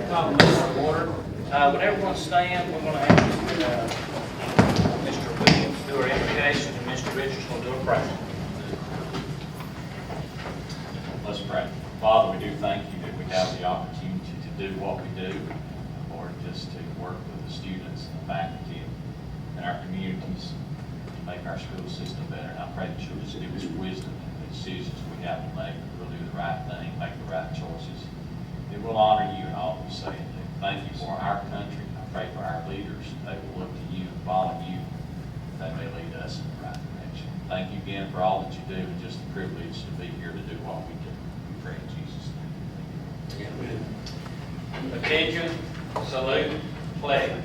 Call the meeting to order. Would everyone stand? We're going to ask Mr. Williams to do our invocation, and Mr. Richards will do a prayer. Let's pray. Father, we do thank you that we have the opportunity to do what we do, Lord, just to work with the students and the faculty and our communities to make our school system better. And I pray that you'll just give us wisdom in the decisions we have to make. We'll do the right thing, make the right choices. It will honor you in all we say and do. Thank you for our country. I pray for our leaders. They will look to you and follow you. They may lead us in the right direction. Thank you again for all that you do and just the privilege to be here to do what we do. We pray in Jesus' name. Attention, salute, pledge.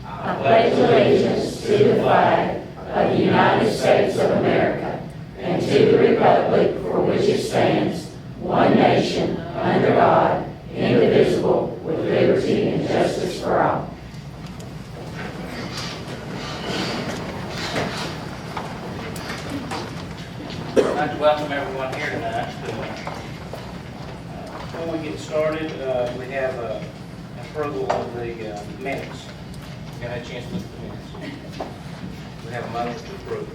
I pledge allegiance to the flag of the United States of America and to the republic for which it stands, one nation, under God, indivisible, with liberty and justice for all. I'd like to welcome everyone here tonight. Before we get started, we have approval of the minutes. You got a chance to look at the minutes? We have a motion to approve.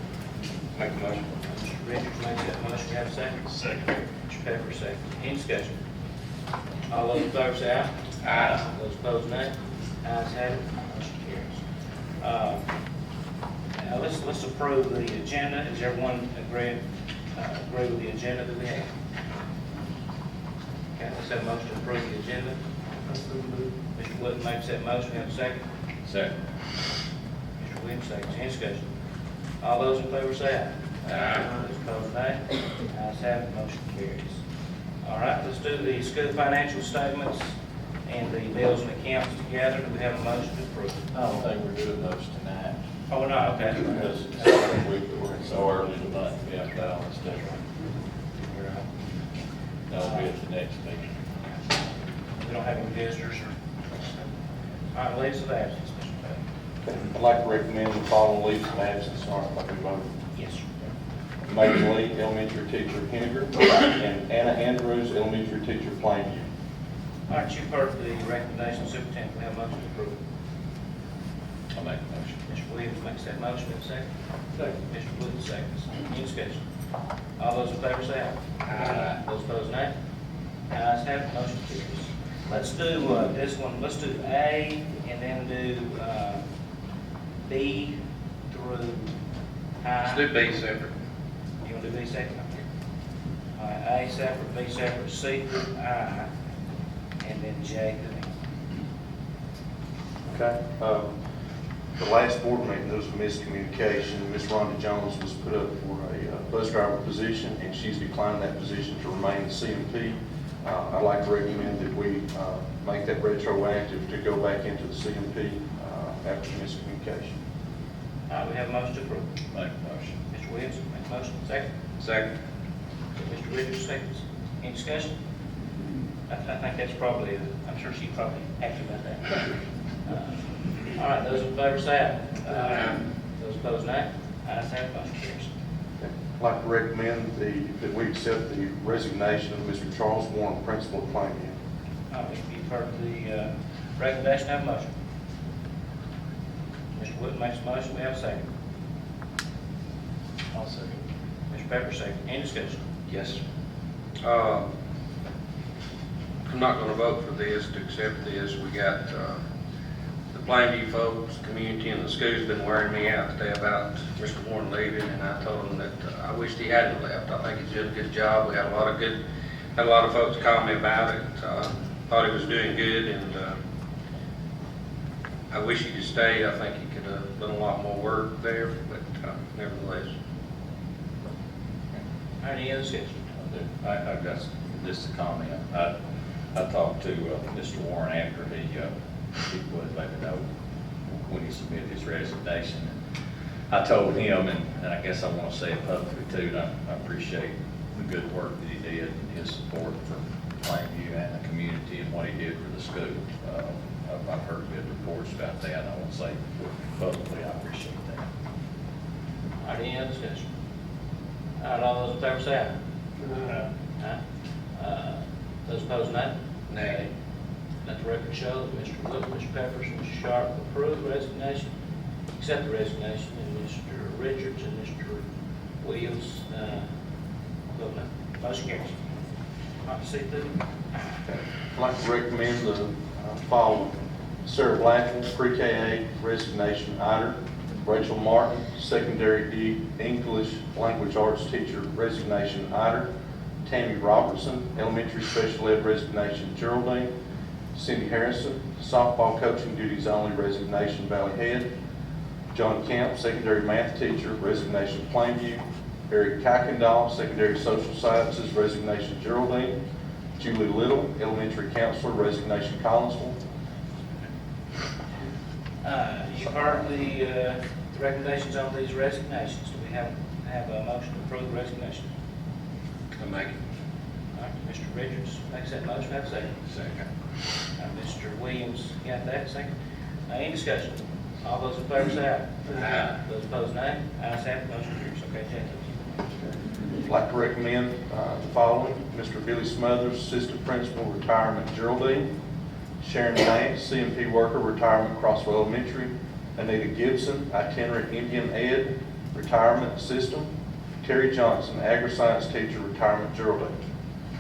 Make a motion. Mr. Richards makes that motion. We have a second. Second. Mr. Pepper, second. Any discussion? All those in favor say aye. Aye. Those opposed, nay. Ayes have it. Motion carries. Now let's approve the agenda. Does everyone agree with the agenda that we have? Okay, let's have a motion to approve the agenda. Mr. Wood makes that motion. We have a second. Second. Mr. Williams seconds. Any discussion? All those in favor say aye. Aye. Those opposed, nay. Ayes have it. Motion carries. All right, let's do the school financial statements and the bills and accounts together. Do we have a motion to approve? I don't think we're doing those tonight. Oh, we're not, okay. Because we're so early in the month, we have that on the schedule. That'll be at the next meeting. We don't have any visitors or... All right, leaves of absence, Mr. Taylor. I'd like to recommend the following leaves of absence, like we voted. Yes, sir. Megan Lee, elementary teacher, Henniger, and Anna Andrews, elementary teacher, Plainview. All right, you've heard the recommendation of the superintendent. We have a motion to approve. I'll make a motion. Mr. Williams makes that motion. We have a second. Second. Mr. Wood seconds. Any discussion? All those in favor say aye. Aye. Those opposed, nay. Ayes have it. Motion carries. Let's do this one. Let's do A and then do B through I. Let's do B separate. You want to do B second? All right, A separate, B separate, C through I, and then J through N. Okay. The last board meeting, there was a miscommunication. Ms. Rhonda Jones was put up for a bus driver position, and she's declined that position to remain in CMP. I'd like to recommend that we make that retroactive to go back into the CMP after the miscommunication. All right, we have a motion to approve. Make a motion. Mr. Williams, make a motion. Second. Second. Mr. Richards, seconds. Any discussion? I think that's probably, I'm sure she's probably happy about that. All right, those in favor say aye. Aye. Those opposed, nay. Ayes have it, motion carries. I'd like to recommend that we accept the resignation of Mr. Charles Warren, principal at Plainview. All right, you've heard the recommendation, have a motion. Mr. Wood makes a motion, we have a second. I'll second. Mr. Pepper, second. Any discussion? Yes. I'm not going to vote for this, to accept this. We got the Plainview folks, community, and the school's been wearing me out today about Mr. Warren leaving, and I told him that I wished he hadn't left. I think he's doing a good job. We had a lot of folks call me about it. Thought he was doing good, and I wish he could stay. I think he could have done a lot more work there, but nevertheless. All right, any other discussion? I've got this comment. I talked to Mr. Warren after he was let me know when he submitted his resignation. I told him, and I guess I want to say it publicly too, that I appreciate the good work that he did and his support for Plainview and the community and what he did for the school. I've heard good reports about that, and I want to say publicly I appreciate that. All right, any other discussion? All right, all those in favor say aye. Aye. Those opposed, nay. Nay. Let the record show that Mr. Wood, Mr. Peppers, and Mr. Sharp approve the resignation, accept the resignation, and Mr. Richards and Mr. Williams, vote no. Motion carries. All right, C2. I'd like to recommend the following. Sarah Blackwell, pre-K resignation, Ider. Rachel Martin, secondary English language arts teacher, resignation, Ider. Tammy Robertson, elementary special ed, resignation, Geraldine. Cindy Harrison, softball coaching duties only, resignation, Valley Head. John Camp, secondary math teacher, resignation, Plainview. Eric Kuykendall, secondary social sciences, resignation, Geraldine. Julie Little, elementary counselor, resignation, Collinsville. You've heard the recommendations on these resignations. Do we have a motion to approve the resignation? I make it. All right, Mr. Richards makes that motion. Have a second. Second. Mr. Williams, got that second? Any discussion? All those in favor say aye. Aye. Those opposed, nay. Ayes have it, motion carries. Okay, James. I'd like to recommend the following. Mr. Billy Smothers, assistant principal, retirement, Geraldine. Sharon Nance, CMP worker, retirement, Crossville Elementary. Anita Gibson, itinerant Indian Ed, retirement, system. Terry Johnson, agri-science teacher, retirement, Geraldine.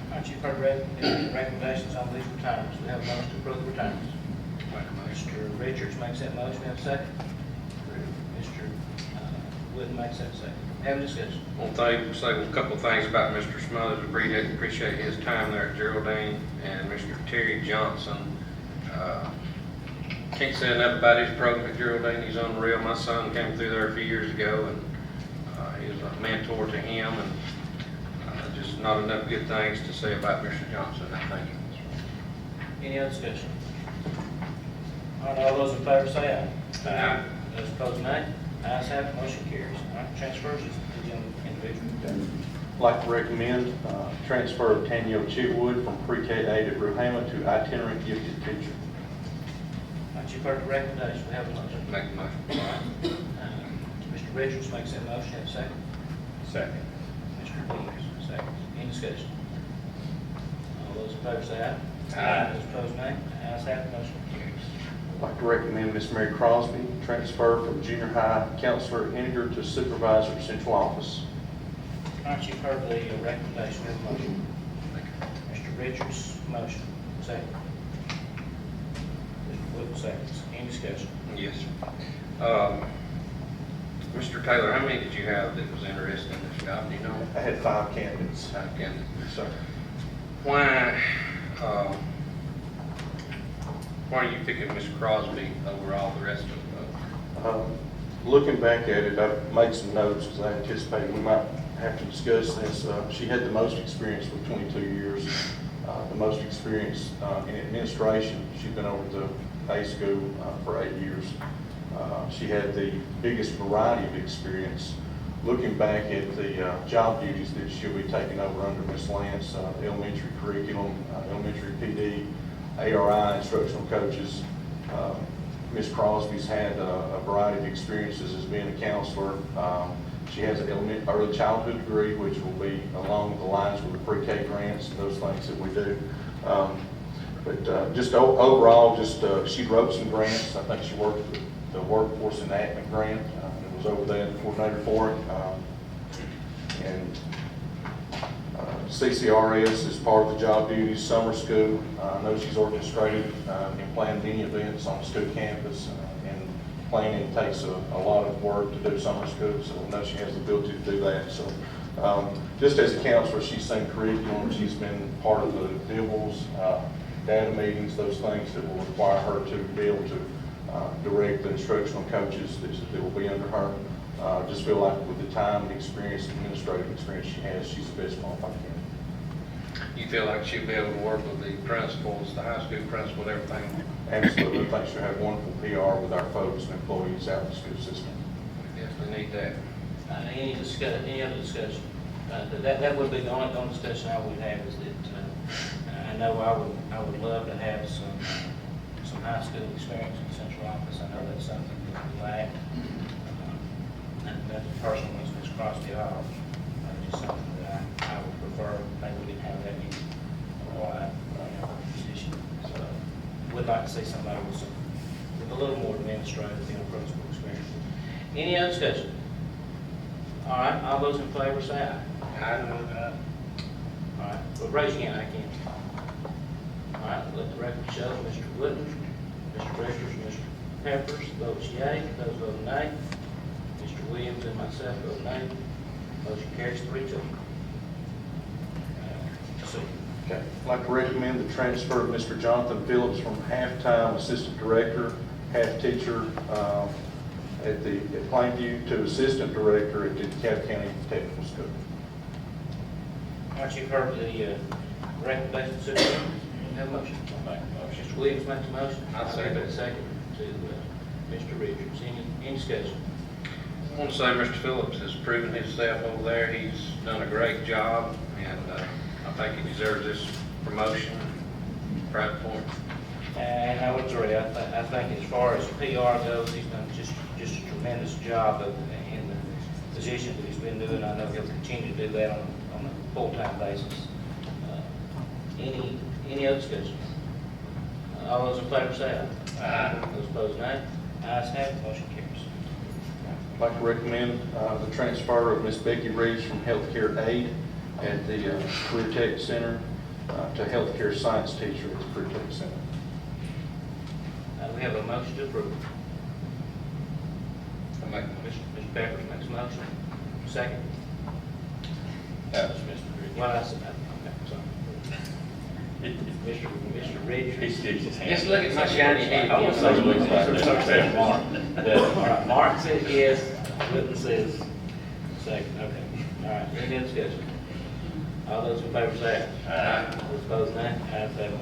All right, you've heard recommendations on these retirements. We have a motion to approve the retirements. Mr. Richards makes that motion. We have a second. Mr. Wood makes that second. Have a discussion. Well, say a couple of things about Mr. Smothers. Appreciate his time there at Geraldine, and Mr. Terry Johnson. Can't say enough about his program at Geraldine. He's unreal. My son came through there a few years ago, and he was a mentor to him, and just not enough good things to say about Mr. Johnson. I thank him. Any other discussion? All right, all those in favor say aye. Aye. Those opposed, nay. Ayes have it, motion carries. All right, transfers to the young individual. I'd like to recommend transfer of Tanya Chitwood from pre-K to Bruhama to itinerant gifted teacher. All right, you've heard the recommendation. We have a motion. Make the motion. All right. Mr. Richards makes that motion. Have a second. Second. Mr. Williams, second. Any discussion? All those in favor say aye. Aye. Those opposed, nay. Ayes have it, motion carries. I'd like to recommend Miss Mary Crosby transfer from junior high counselor at Henninger to supervisor at central office. All right, you've heard the recommendation. We have a motion. Mr. Richards, motion. Second. Mr. Wood, seconds. Any discussion? Yes, sir. Mr. Taylor, how many did you have that was interested in this job? Do you know? I had 5 candidates. So, why are you picking Miss Crosby over all the rest of them? Looking back at it, I've made some notes because I anticipated we might have to discuss this. She had the most experience with 22 years, the most experience in administration. She's been over the A school for 8 years. She had the biggest variety of experience. Looking back at the job duties that she'll be taking over under Ms. Lance, elementary curriculum, elementary PD, ARI, instructional coaches. Ms. Crosby's had a variety of experiences as being a counselor. She has an early childhood degree, which will be along the lines with the pre-K grants and those things that we do. But just overall, she wrote some grants. I think she worked with the Workforce Enactment Grant. It was over there, the coordinator for it. And CCRS is part of the job duties, summer school. I know she's orchestrated and planned many events on the school campus, and planning takes a lot of work to do summer school, so I know she has the ability to do that. So just as a counselor, she's seen curriculum, she's been part of the DIBELS, data meetings, those things that will require her to be able to direct the instructional coaches that will be under her. Just feel like with the time and experience, administrative experience she has, she's the best qualified candidate. You feel like she'll be able to work with the principals, the high school principal, and everything? Absolutely. I think she'll have wonderful PR with our folks and employees out in the school system. We definitely need that. Any other discussion? That would be the only discussion I would have is that I know I would love to have some high school experience in central office. I know that's something that we lack. That's a personal one, Ms. Crosby, just something that I would prefer. Maybe we didn't have that many wide position. So would like to see somebody with a little more administrative, principal experience. Any other discussion? All right, all those in favor say aye. Aye. All right, well, raise your hand, I can. All right, let the record show, Mr. Wood, Mr. Richards, Mr. Peppers votes yea, those vote nay. Mr. Williams and myself vote nay. Motion carries 3-2. Okay. I'd like to recommend the transfer of Mr. Jonathan Phillips from half-time assistant director, half teacher at Plainview to assistant director at the DeKalb County Technical School. All right, you've heard the recommendation of the superintendent. Have a motion. Mr. Williams makes a motion. I'll second it. Second to Mr. Richards. Any discussion? I want to say Mr. Phillips has proven himself over there. He's done a great job, and I think he deserves this promotion. Proud for him. And I would agree. I think as far as PR goes, he's done just a tremendous job in the position that he's been doing. I know he'll continue to do that on a full-time basis. Any other discussion? All those in favor say aye. Aye. Those opposed, nay. Ayes have it, motion carries. I'd like to recommend the transfer of Ms. Becky Reeves from healthcare aide at the Career Tech Center to healthcare science teacher at the Career Tech Center. We have a motion to approve. I make a motion. Mr. Peppers makes a motion. Second. That was Mr. Richards. What I said, okay, sorry. Mr. Richards. He sticks his hand. Just look at my shiny hand. I want to say Mark. All right, Mark says yes, Whitman says second, okay. All right, any other discussion? All those in favor say aye. Aye. Those opposed, nay. Ayes have it.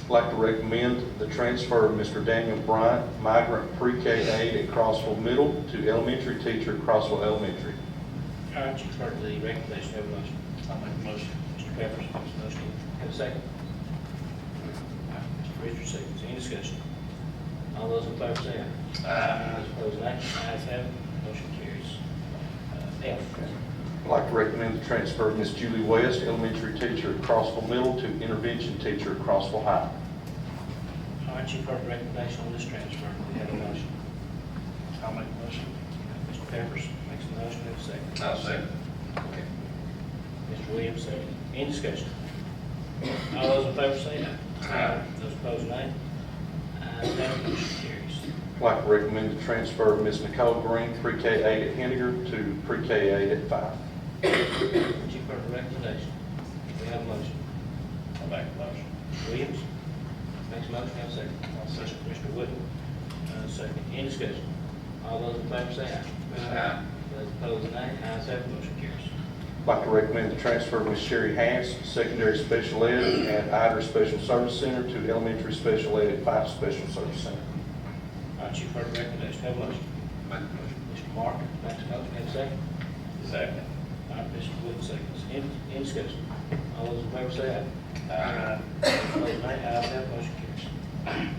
I'd like to recommend the transfer of Mr. Daniel Bryant, migrant pre-K aide at Crossville Middle to elementary teacher at Crossville Elementary. All right, you've heard the recommendation, have a motion. I'll make a motion. Mr. Peppers makes a motion. Have a second. All right, Mr. Richards seconds. Any discussion? All those in favor say aye. Aye. Those opposed, nay. Ayes have it. Motion carries. F. I'd like to recommend the transfer of Ms. Julie West, elementary teacher at Crossville Middle to intervention teacher at Crossville High. All right, you've heard the recommendation on this transfer. We have a motion. I'll make a motion. Mr. Peppers makes a motion. Have a second. I'll second. Okay. Mr. Williams, second. Any discussion? All those in favor say aye. Aye. Those opposed, nay. Ayes have it, motion carries. I'd like to recommend the transfer of Ms. Nicole Green, pre-K aide at Henniger to pre-K aide at 5. You've heard the recommendation. We have a motion. I'll make a motion. Williams makes a motion. Have a second. Mr. Wood, second. Any discussion? All those in favor say aye. Aye. Those opposed, nay. Ayes have it, motion carries. I'd like to recommend the transfer of Ms. Sherry Hass, secondary special ed at Ider Special Service Center to elementary special ed at 5 Special Service Center. All right, you've heard the recommendation. Have a motion. Make a motion. Mr. Mark makes a motion. Have a second. Second. All right, Mr. Wood seconds. Any discussion? All those in favor say aye. Aye. Those opposed, nay. Ayes have it, motion carries.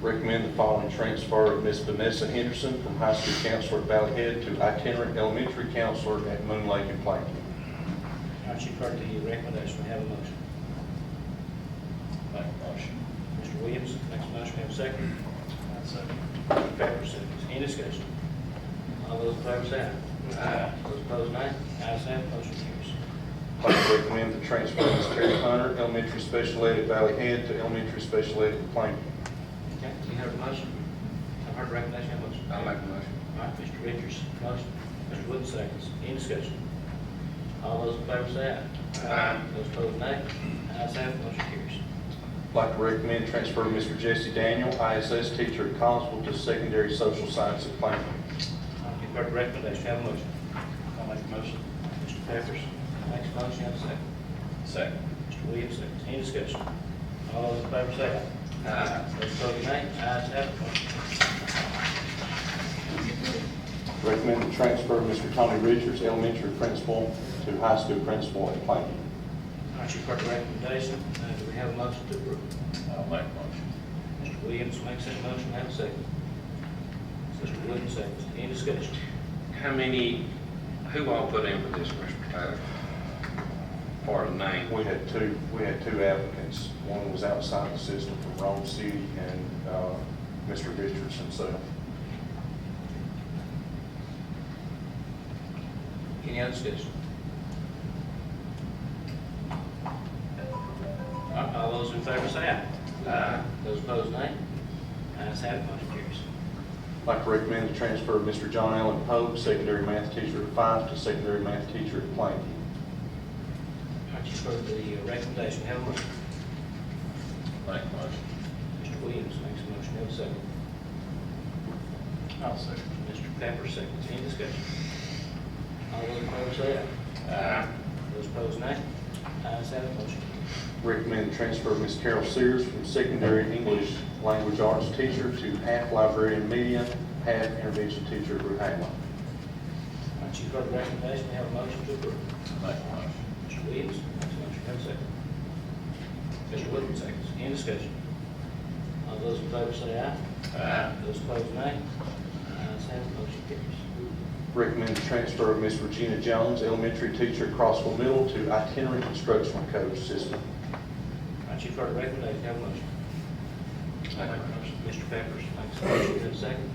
Recommend the following transfer of Ms. Vanessa Henderson from high school counselor at Valley Head to itinerant elementary counselor at Moon Lake and Plainview. All right, you've heard the recommendation. We have a motion. Make a motion. Mr. Williams makes a motion. We have a second. Mr. Peppers seconds. Any discussion? All those in favor say aye. Aye. Those opposed, nay. Ayes have it, motion carries. I'd like to recommend the transfer of Ms. Terry Hunter, elementary special ed at Valley Head to elementary special ed at Plainview. Okay, you heard the motion? I've heard the recommendation. Have a motion. I'll make a motion. All right, Mr. Richards, motion. Mr. Wood seconds. Any discussion? All those in favor say aye. Aye. Those opposed, nay. Ayes have it, motion carries. I'd like to recommend transfer of Mr. Jesse Daniel, ISS teacher at Collinsville to secondary social science at Plainview. You've heard the recommendation. Have a motion. I'll make a motion. Mr. Peppers makes a motion. Have a second. Second. Mr. Williams seconds. Any discussion? All those in favor say aye. Aye. Those opposed, nay. Ayes have it, motion carries. Recommend the transfer of Mr. Tony Richards, elementary principal to high school principal at Plainview. All right, you've heard the recommendation. Do we have a motion to approve? I'll make a motion. Mr. Williams makes that motion. Have a second. Mr. Wood seconds. Any discussion? Who all put in for this, Mr. Taylor? far as the name. We had two applicants. One was outside the system from Rome City and Mr. Richards himself. Any other discussion? All those in favor say aye. Aye. Those opposed, nay. Ayes have it, motion carries. I'd like to recommend the transfer of Mr. John Allen Pope, secondary math teacher at 5, to secondary math teacher at Plainview. All right, you've heard the recommendation, have a motion. Make a motion. Mr. Williams makes a motion, have a second. I'll second. Mr. Pepper seconds, any discussion? All those in favor say aye. Aye. Those opposed, nay. Ayes have it, motion carries. Recommend the transfer of Ms. Carol Sears from secondary English language arts teacher to half librarian media, half intervention teacher at Brookhaven. All right, you've heard the recommendation, have a motion to approve. Make a motion. Mr. Williams makes a motion, have a second. Mr. Wood seconds, any discussion? All those in favor say aye. Aye. Those opposed, nay. Ayes have it, motion carries. Recommend the transfer of Ms. Regina Jones, elementary teacher at Crossville Middle, to itinerant instructional coach system. All right, you've heard the recommendation, have a motion. Make a motion. Mr. Peppers makes a motion, have a second.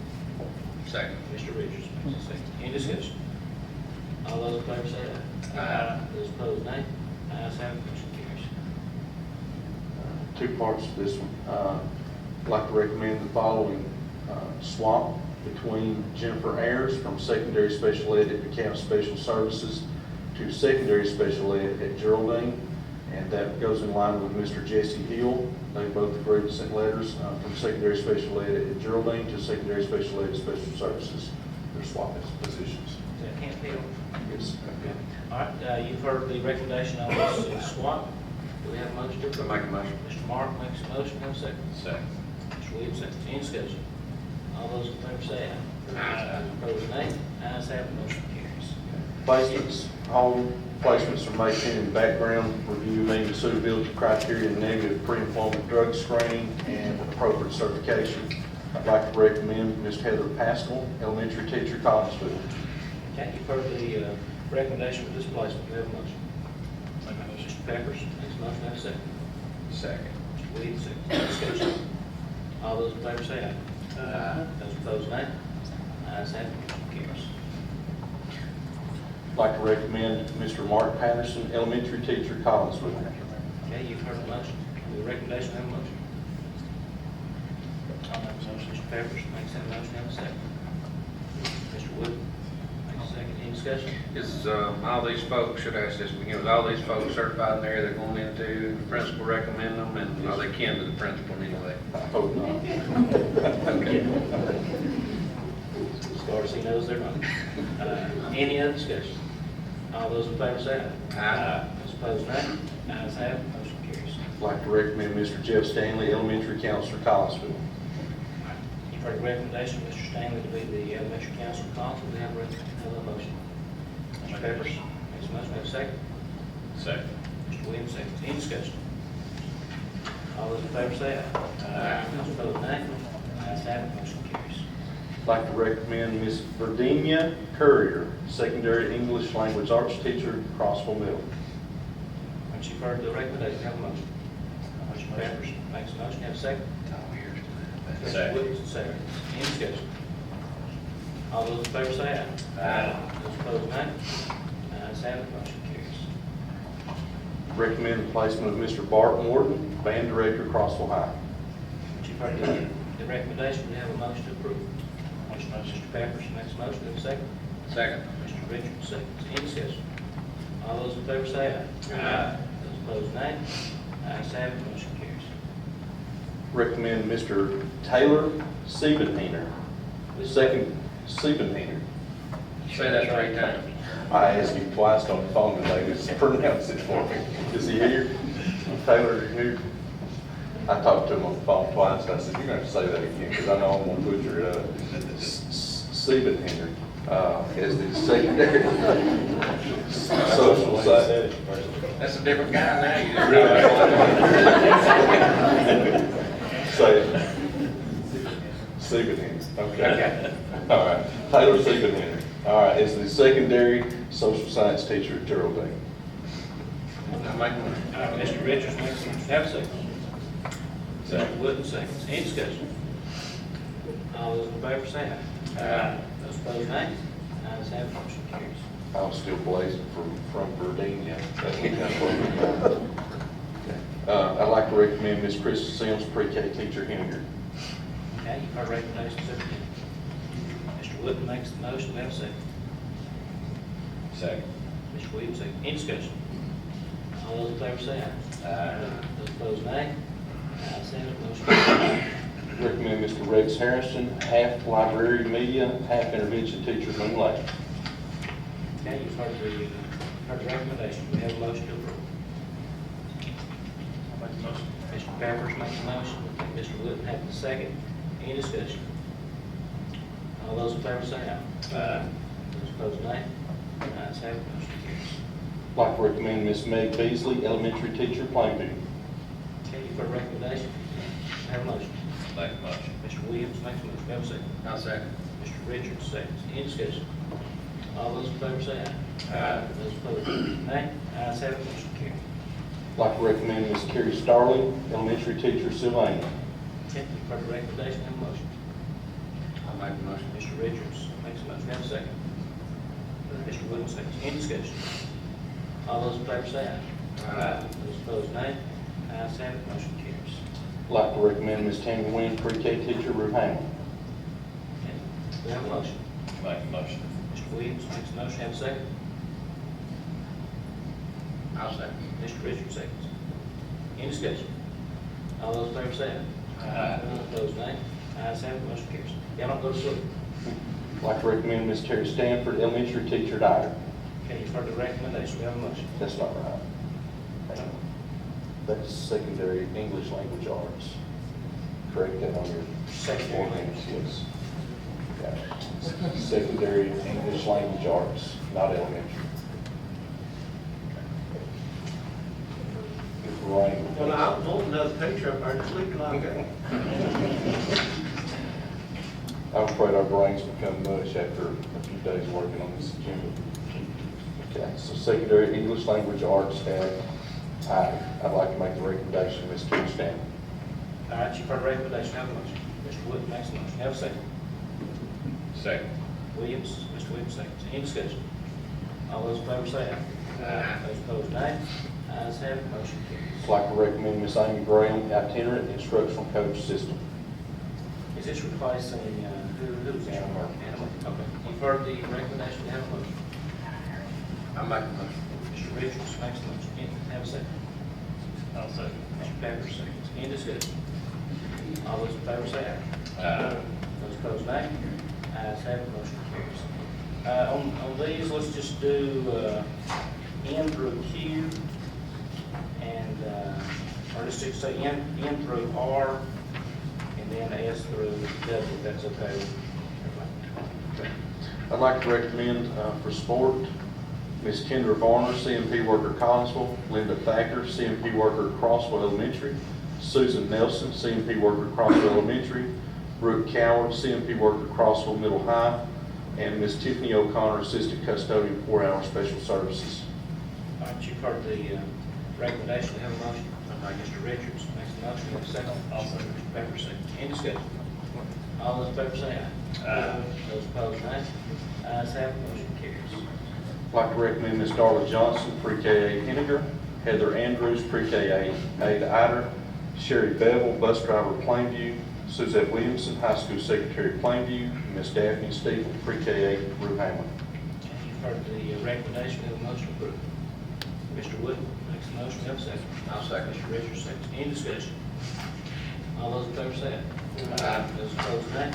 Second. Mr. Richards makes a second. Any discussion? All those in favor say aye. Aye. Those opposed, nay. Ayes have it, motion carries. Two parts to this one. I'd like to recommend the following swap between Jennifer Ayers from secondary special ed at DeKalb Special Services to secondary special ed at Geraldine. And that goes in line with Mr. Jesse Hill. They both agreed to send letters from secondary special ed at Geraldine to secondary special ed at Special Services. They're swapping positions. Is that Camp Hill? Yes. Okay. All right, you've heard the recommendation on this swap. Do we have a motion to approve? Make a motion. Mr. Mark makes a motion, have a second. Second. Mr. Williams seconds. Any discussion? All those in favor say aye. Aye. Opposed, nay. Ayes have it, motion carries. Placements, all placements are made in background review, meeting suitability criteria, negative pre-employment drug screening, and appropriate certification. I'd like to recommend Ms. Heather Pascal, elementary teacher, Collinsville. Okay, you've heard the recommendation for this placement. Do we have a motion? Mr. Peppers makes a motion, have a second. Second. Mr. Williams seconds. Any discussion? All those in favor say aye. Aye. Those opposed, nay. Ayes have it, motion carries. I'd like to recommend Mr. Mark Patterson, elementary teacher, Collinsville. Okay, you've heard the motion. The recommendation, have a motion. I'll make a motion. Mr. Peppers makes that motion, have a second. Mr. Wood makes a second. Any discussion? Is, all these folks, should I ask this again, is all these folks certified in there they're going into, the principal recommend them, and are they kin to the principal anyway? I hope not. As far as he knows, they're not. Any other discussion? All those in favor say aye. Aye. Those opposed, nay. Ayes have it, motion carries. I'd like to recommend Mr. Jeff Stanley, elementary counselor, Collinsville. You've heard the recommendation, Mr. Stanley, to be the elementary counselor at Collinsville. Do we have a motion? Mr. Peppers makes a motion, have a second. Second. Mr. Williams seconds. Any discussion? All those in favor say aye. Aye. Those opposed, nay. Ayes have it, motion carries. I'd like to recommend Ms. Virginia Courier, secondary English language arts teacher, Crossville Middle. Once you've heard the recommendation, have a motion. Mr. Peppers makes a motion, have a second. Mr. Second. Williams, second. Any discussion? All those in favor say aye. Aye. Those opposed, nay. Ayes have it, motion carries. Recommend the placement of Mr. Bart Morton, band director, Crossville High. Once you've heard the recommendation, we have a motion to approve. Mr. Peppers makes a motion, have a second. Second. Mr. Richards, seconds. Any discussion? All those in favor say aye. Aye. Those opposed, nay. Ayes have it, motion carries. Recommend Mr. Taylor Siebenhainer, second Siebenhainer. Say that 3 times. I asked him twice on the phone today, just pronounce it for me. Is he here? Taylor, are you here? I talked to him on the phone twice, and I said, you're gonna have to say that again, because I know I'm gonna butcher it up. Siebenhainer, is the secondary social science. That's a different guy now. Say it. Siebenhainer, okay. All right, Taylor Siebenhainer, all right, is the secondary social science teacher at Geraldine. I make a motion. Mr. Richards makes a motion. Have a second. Mr. Wood seconds. Any discussion? All those in favor say aye. Aye. Those opposed, nay. Ayes have it, motion carries. I'm still blazing from Virginia. That was kind of I'd like to recommend Miss Krista Sims, pre-K teacher, Henninger. Okay, you've heard recommendations of Mr. Wood makes the motion. Have a second. Second. Mr. Williams, second. Any discussion? All those in favor say aye. Aye. Those opposed, nay. Ayes have it, motion carries. Recommend Mr. Rex Harrison, half library media, half intervention teacher, Moon Lake. Okay, you've heard the recommendation. We have a motion to approve. I'll make the motion. Mr. Peppers makes a motion. Mr. Wood has the second. Any discussion? All those in favor say aye. Aye. Those opposed, nay. Ayes have it, motion carries. I'd like to recommend Miss Meg Beasley, elementary teacher, Plainview. Okay, you've heard the recommendation. Have a motion. Make a motion. Mr. Williams makes a motion. Have a second. I'll second. Mr. Richards seconds. Any discussion? All those in favor say aye. Aye. Those opposed, nay. Ayes have it, motion carries. I'd like to recommend Miss Carrie Starling, elementary teacher, Sylvania. Okay, you've heard the recommendation. Have a motion. I'll make the motion. Mr. Richards makes a motion. Have a second. Mr. Williams seconds. Any discussion? All those in favor say aye. Aye. Those opposed, nay. Ayes have it, motion carries. I'd like to recommend Miss Tammy Wynn, pre-K teacher, Ruth Hamlin. Okay, we have a motion. Make a motion. Mr. Williams makes a motion. Have a second. I'll second. Mr. Richards seconds. Any discussion? All those in favor say aye. Aye. Those opposed, nay. Ayes have it, motion carries. Y'all don't go to sleep. I'd like to recommend Miss Terry Stanford, elementary teacher, Dyer. Okay, you've heard the recommendation. We have a motion. That's not right. That's secondary English language arts. Correct that on your Secondary language. Yes. Okay. Secondary English language arts, not elementary. If rain- Well, I don't want another picture up there that's looking like that. I'm afraid our brains become mush after a few days working on this agenda. Okay, so secondary English language arts, I'd like to make the recommendation, Ms. Kim Stanton. All right, you've heard the recommendation. Have a motion. Mr. Wood makes a motion. Have a second. Second. Mr. Williams seconds. Any discussion? All those in favor say aye. Aye. Those opposed, nay. Ayes have it, motion carries. I'd like to recommend Ms. Amy Graham, itinerant instructional coach system. Is this replacing, who's this? Animal. Animal. Okay. You've heard the recommendation. Have a motion. I'll make the motion. Mr. Richards makes a motion. Have a second. I'll second. Mr. Pepper seconds. Any discussion? All those in favor say aye. Aye. Those opposed, nay. Ayes have it, motion carries. On these, let's just do N through Q, and, or let's just say N through R, and then S through W, if that's okay with everybody. I'd like to recommend for sport, Ms. Kendra Varner, CMP worker, Collinsville, Linda Thacker, CMP worker, Crossville Elementary, Susan Nelson, CMP worker, Crossville Elementary, Brooke Coward, CMP worker, Crossville Middle High, and Ms. Tiffany O'Connor, assistant custodian, 4-hour special services. All right, you've heard the recommendation. Have a motion. Mr. Richards makes a motion. Have a second. I'll second. Mr. Pepper seconds. Any discussion? All those in favor say aye. Aye. Those opposed, nay. Ayes have it, motion carries. I'd like to recommend Ms. Darla Johnson, pre-K-8 Henninger, Heather Andrews, pre-K-8 Ider, Sherry Bevel, bus driver, Plainview, Suzette Williamson, high school secretary, Plainview, and Ms. Daphne Steele, pre-K-8 Ruth Hamlin. Okay, you've heard the recommendation. Have a motion approved. Mr. Wood makes a motion. Have a second. I'll second. Mr. Richards seconds. Any discussion? All those in favor say aye. Aye. Those opposed, nay.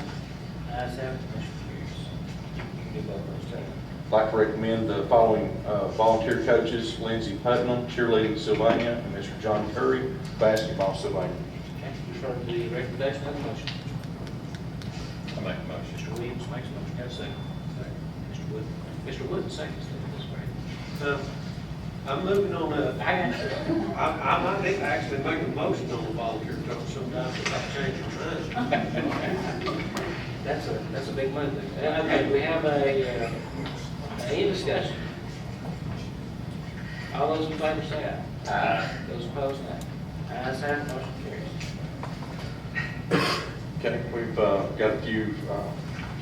Ayes have it, motion carries. You can do both those, Taylor. I'd like to recommend the following volunteer coaches: Lindsey Putnam, cheerleading, Sylvania, and Mr. John Curry, basketball, Sylvania. Okay, you've heard the recommendation. Have a motion. I'll make a motion. Mr. Williams makes a motion. Have a second. Mr. Wood. Mr. Wood seconds. That's great. I'm moving on up. I got you. I might need to actually make a motion on the volunteer coach sometimes if I change my mind. That's a big move. Okay, we have any discussion? All those in favor say aye. Aye. Those opposed, nay. Ayes have it, motion carries. Okay, we've got a few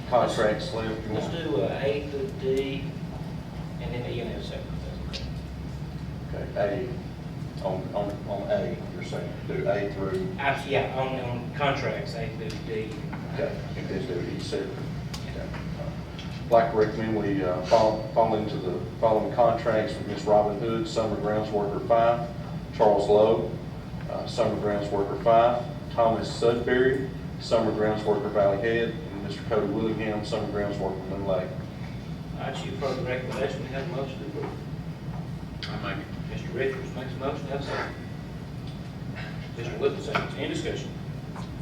contracts left. You Let's want- do A through D, and then E and F separate. Okay, on A, you're saying, do A through, Actually, yeah, on contracts, A through D. okay, and then do E separate. Okay. I'd like to recommend we fall into the following contracts with Ms. Robin Hood, Summer Grounds Worker 5, Charles Lowe, Summer Grounds Worker 5, Thomas Sudbury, Summer Grounds Worker Valley Head, and Mr. Cody Willingham, Summer Grounds Worker Moon Lake. All right, you've heard the recommendation, we have a motion to approve. I make it. Mr. Richards makes a motion, have a second. Mr. Wood seconds, any discussion?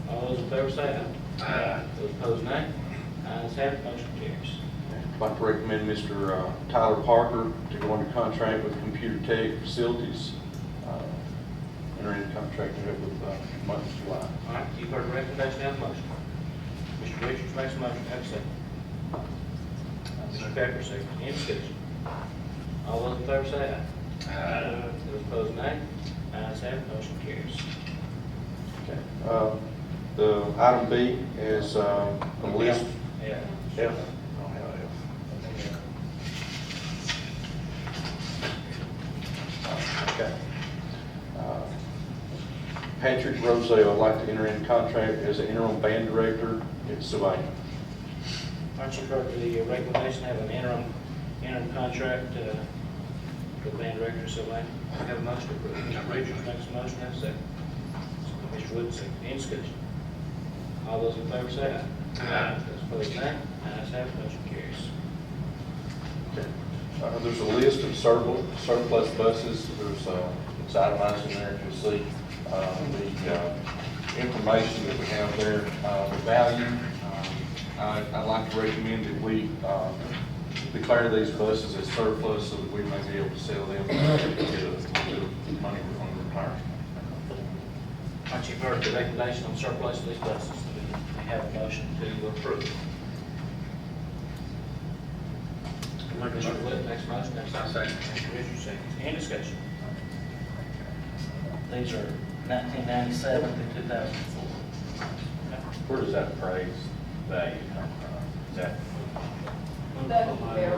All those in favor say aye. Aye. Those opposed, nay. Ayes have it, motion carries. I'd like to recommend Mr. Tyler Parker to go under contract with Computer Tech Facilities, enter into contract with the month of July. All right, you've heard the recommendation, have a motion. Mr. Richards makes a motion, have a second. Mr. Pepper seconds, any discussion? All those in favor say aye. Those opposed, nay. Ayes have it, motion carries. Okay. The item B is a list. Yeah. F. Okay. Patrick Roselle, I'd like to enter into contract as an interim band director at Sylvania. All right, you've heard the recommendation, have an interim contract for the band director, Sylvania. Have a motion to approve. Mr. Richards makes a motion, have a second. Mr. Wood seconds, any discussion? All those in favor say aye. Aye. Those opposed, nay. Ayes have it, motion carries. Okay. There's a list of surplus buses. There's, it's itemized in there, you'll see, the information that we have there, the value. I'd like to recommend that we declare these buses as surplus so that we may be able to sell them and get a little bit of money on the retirement. All right, you've heard the recommendation on surplus of these buses. We have a motion to approve. Mr. Wood makes a motion, have a second. Second. Mr. Richards seconds, any discussion? These are 1997 to 2004. Where does that appraised value come from? Is that, That's very.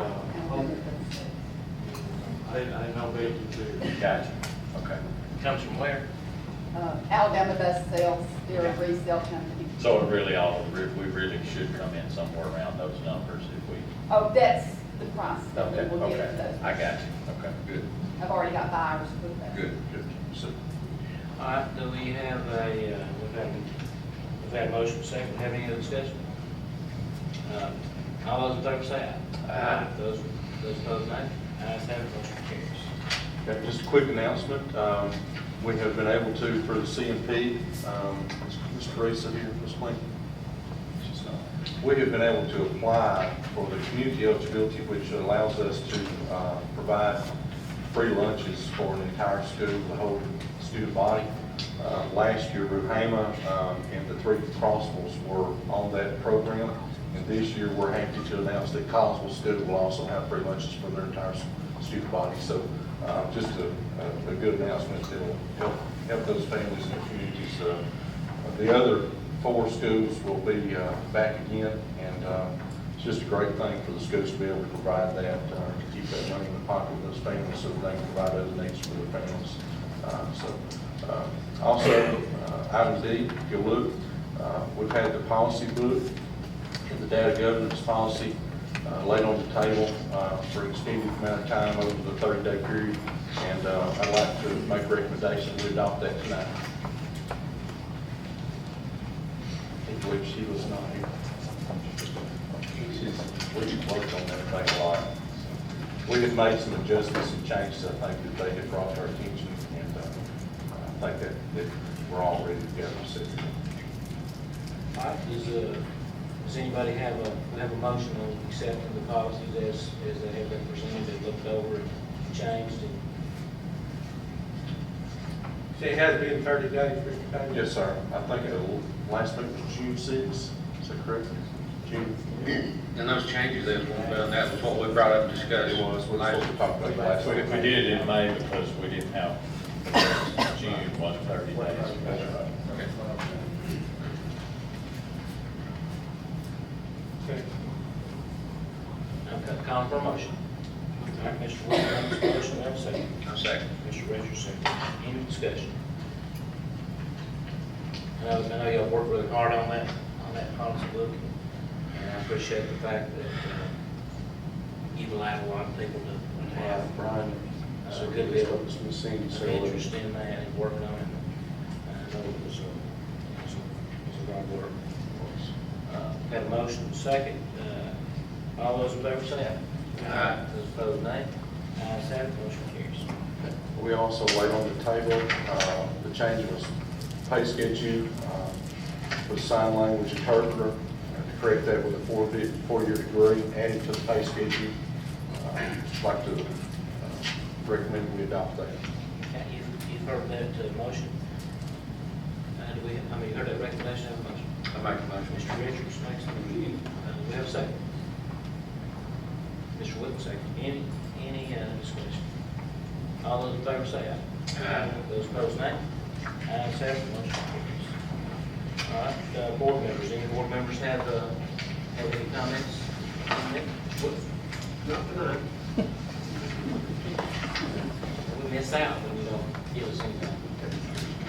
I know they do. gotcha, okay. Comes from where? Alabama Bus Sales, they're a resale company. So it really we really should come in somewhere around those numbers if we, Oh, that's the price that we okay, will get okay. for those. I got you, okay, good, I've already got buyers for that. good, good. So, All right, do we have we've had a motion second, have any other discussion? All those in favor say aye. Aye. Those opposed, nay. Ayes have it, motion carries. okay, just a quick announcement. We have been able to, for the CMP, Ms. Teresa here, Ms. Clinton, we have been able to apply for the community eligibility, which allows us to provide free lunches for an entire school, the whole student body. Last year, Ruhama and the three Crossville's were on that program, and this year we're happy to announce that Collinsville School will also have free lunches for their entire student body. So just a good announcement that will help those families and their communities. The other 4 schools will be back again, and it's just a great thing for the schools to be able to provide that, to keep that money in the pocket of those families so that they can provide other needs for their families. Also, item D, if you look, we've had the policy book and the data governance policy laid on the table for an extended amount of time over the 30-day period, and I'd like to make a recommendation we adopt that tonight. I believe she was not here. We've worked on that thing a lot. We have made some adjustments and changes, I think, that they have brought to our attention, and I think that we're all ready to go. So, All right, does anybody have a motion on accepting the policies as they have been presented, looked over and changed? And See, it has been 30 days, Mr. Taylor. yes, sir. I think the last week was June 6th. Is that correct? June. And those changes that were done, that was what we brought up discussed. It was what we talked about last We week. did it in May because we didn't have, June was 30 days. That's right. Okay, call for a motion. All right, Mr. Williams makes a motion, do I have a second? A second. Mr. Richards, second. Any discussion? I know y'all worked really hard on that policy book, and I appreciate the fact that you've allowed a lot of people to have Brian, a good bit of Miss Cindy, interest in that and working on it. I know it was a lot of work. Had a motion, second. All those in favor say aye. Aye. Those opposed, nay. Ayes have it, motion carries. We also laid on the table, the change was pay schedule, with sign language interpreter, to correct that with a four-year degree added to the pay schedule. Just like to recommend we adopt that. Okay, you've heard that motion. You heard that recommendation of a motion? I make a motion. Mr. Richards makes a motion. Do we have a second? Mr. Wood, second. Any discussion? All those in favor say aye. Aye. Those opposed, nay. Ayes have it, motion carries. All right, board members, any board members have any comments? Mr. Wood? Not tonight. We miss out when you don't give us anything.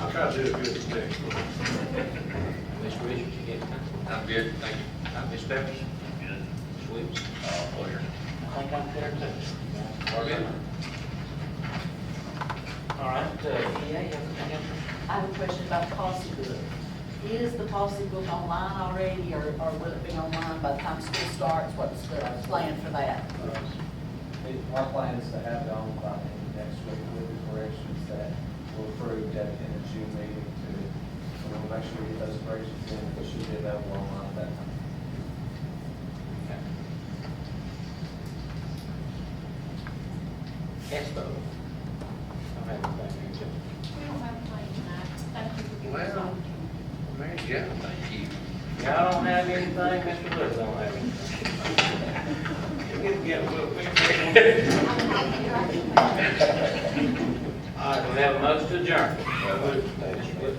I'll try to do it good this next one. Mr. Richards, you get anything? I'm good, thank you. Ms. Peppers? Good. Mr. Williams? Clear. I think I'm clear too. All good. All right, EA, you have anything else? I have a question about the policy book. Is the policy book online already, or will it be online by the time school starts? What's the plan for that? Our plan is to have it on by the end of next week with the corrections that were approved in the June meeting so we'll make sure we get those corrections in, it should be available online at that time. Okay. Expo. I don't have anything here, We don't have a plan tonight. Thank you for giving us Well, opportunity. Mary Jo, thank you. Jim. Y'all don't have anything, Mr. Wood don't have anything. All right, we have a motion to adjourn. Mr. Wood.